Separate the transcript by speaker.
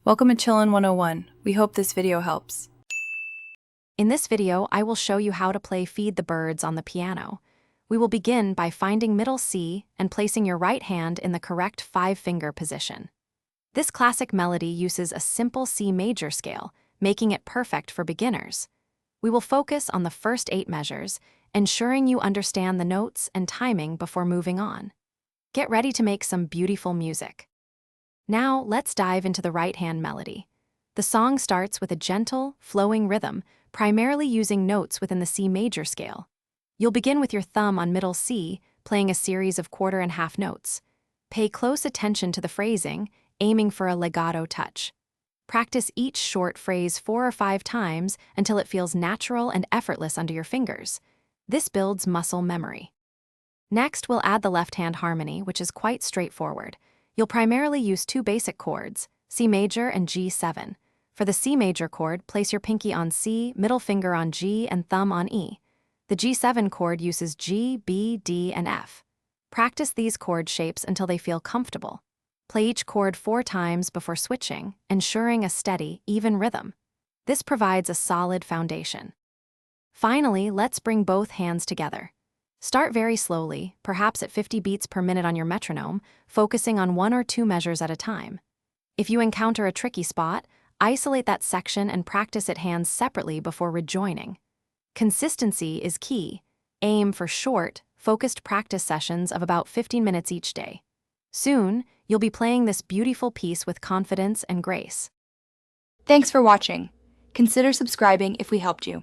Speaker 1: Welcome to Chillin' 101. We hope this video helps.
Speaker 2: In this video, I will show you how to play Feed the Birds on the piano. We will begin by finding middle C and placing your right hand in the correct 5-finger position. This classic melody uses a simple C major scale, making it perfect for beginners. We will focus on the first 8 measures, ensuring you understand the notes and timing before moving on. Get ready to make some beautiful music. Now, let's dive into the right-hand melody. The song starts with a gentle, flowing rhythm, primarily using notes within the C major scale. You'll begin with your thumb on middle C, playing a series of quarter and half notes. Pay close attention to the phrasing, aiming for a legato touch. Practice each short phrase 4 or 5 times until it feels natural and effortless under your fingers. This builds muscle memory. Next, we'll add the left-hand harmony, which is quite straightforward. You'll primarily use 2 basic chords, C major and G7. For the C major chord, place your pinky on C, middle finger on G, and thumb on E. The G7 chord uses G, B, D, and F. Practice these chord shapes until they feel comfortable. Play each chord 4 times before switching, ensuring a steady, even rhythm. This provides a solid foundation. Finally, let's bring both hands together. Start very slowly, perhaps at 50 beats per minute on your metronome, focusing on 1 or 2 measures at a time. If you encounter a tricky spot, isolate that section and practice it hands separately before rejoining. Consistency is key. Aim for short, focused practice sessions of about 15 minutes each day. Soon, you'll be playing this beautiful piece with confidence and grace.
Speaker 3: Thanks for watching. Consider subscribing if we helped you.